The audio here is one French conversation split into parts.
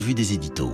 Revue des éditos.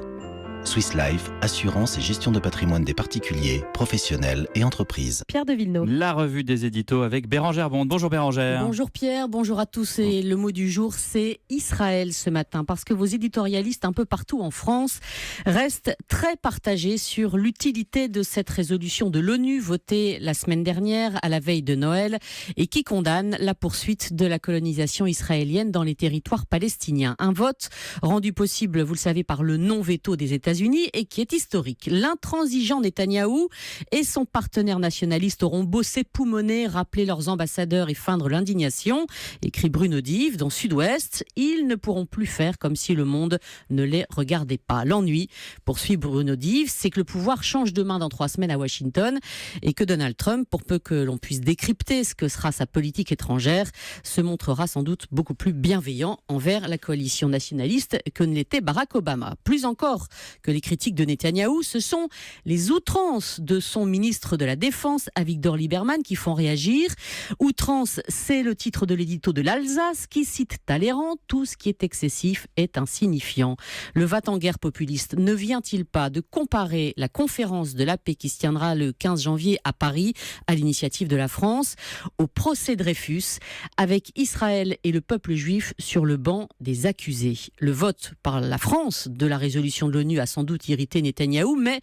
Swiss Life, assurance et gestion de patrimoine des particuliers, professionnels et entreprises. Pierre de Villeneuve. La revue des éditos avec Bérangère Bond. Bonjour Bérangère. Bonjour Pierre, bonjour à tous. Et le mot du jour, c'est Israël ce matin, parce que vos éditorialistes un peu partout en France restent très partagés sur l'utilité de cette résolution de l'ONU votée la semaine dernière à la veille de Noël et qui condamne la poursuite de la colonisation israélienne dans les territoires palestiniens. Un vote rendu possible, vous le savez, par le non-veto des États-Unis et qui est historique. L'intransigeant Netanyahou et son partenaire nationaliste auront beau s'époumoner, rappeler leurs ambassadeurs et feindre l'indignation, écrit Bruno Dive dans Sud-Ouest, ils ne pourront plus faire comme si le monde ne les regardait pas. L'ennui, poursuit Bruno Dive, c'est que le pouvoir change de main dans 3 semaines à Washington et que Donald Trump, pour peu que l'on puisse décrypter ce que sera sa politique étrangère, se montrera sans doute beaucoup plus bienveillant envers la coalition nationaliste que ne l'était Barack Obama. Plus encore que les critiques de Netanyahou, ce sont les outrances de son ministre de la Défense, Avigdor Lieberman, qui font réagir. Outrance, c'est le titre de l'édito de l'Alsace, qui cite Talleyrand, tout ce qui est excessif est insignifiant. Le va-t-en-guerre populiste ne vient-il pas de comparer la conférence de la paix qui se tiendra le 15 janvier à Paris, à l'initiative de la France, au procès Dreyfus, avec Israël et le peuple juif sur le banc des accusés? Le vote par la France de la résolution de l'ONU a sans doute irrité Netanyahou, mais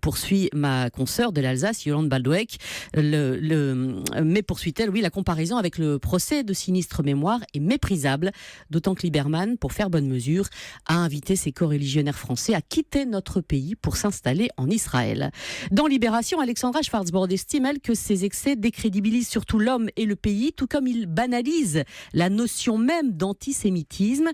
poursuit ma consoeur de l'Alsace, Yolande Baldouek, mais poursuit-elle, oui, la comparaison avec le procès de sinistre mémoire est méprisable, d'autant que Lieberman, pour faire bonne mesure, a invité ses coreligionnaires français à quitter notre pays pour s'installer en Israël. Dans Libération, Alexandra Schwarzbord estime, elle, que ces excès décrédibilisent surtout l'homme et le pays, tout comme ils banalisent la notion même d'antisémitisme,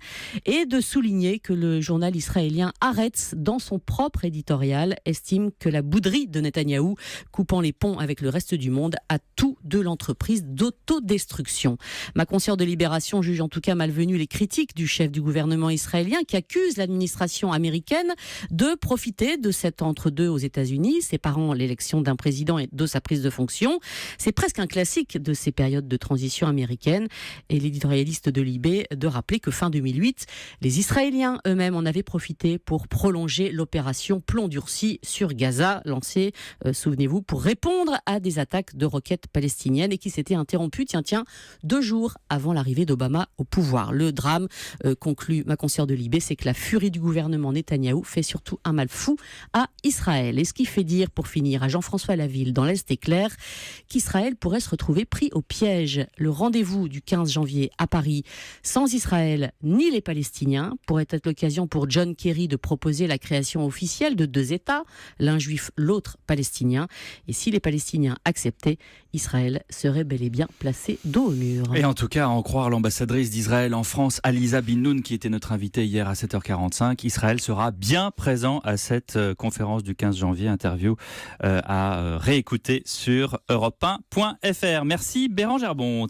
et de souligner que le journal israélien Haaretz, dans son propre éditorial, estime que la bouderie de Netanyahou, coupant les ponts avec le reste du monde, a tout de l'entreprise d'autodestruction. Ma consoeur de Libération juge en tout cas malvenues les critiques du chef du gouvernement israélien qui accuse l'administration américaine de profiter de cet entre-deux aux États-Unis, séparant l'élection d'un président et de sa prise de fonction. C'est presque un classique de ces périodes de transition américaine. Et l'éditorialiste de Libé de rappeler que fin 2008, les Israéliens eux-mêmes en avaient profité pour prolonger l'opération Plomb durci sur Gaza, lancée, souvenez-vous, pour répondre à des attaques de roquettes palestiniennes et qui s'était interrompue, 2 jours avant l'arrivée d'Obama au pouvoir. Le drame, conclut ma consoeur de Libé, c'est que la furie du gouvernement Netanyahou fait surtout un mal fou à Israël. Et ce qui fait dire, pour finir, à Jean-François Laville, dans l'Est éclair, qu'Israël pourrait se retrouver pris au piège. Le rendez-vous du 15 janvier à Paris, sans Israël ni les Palestiniens, pourrait être l'occasion pour John Kerry de proposer la création officielle de 2 États, l'un juif, l'autre palestinien. Et si les Palestiniens acceptaient, Israël serait bel et bien placé dos au mur. Et en tout cas, à en croire l'ambassadrice d'Israël en France, Aliza Bin-Noun, qui était notre invitée hier à 7h45, Israël sera bien présent à cette conférence du 15 janvier. Interview à réécouter sur europe1.fr. Merci Bérangère Bond.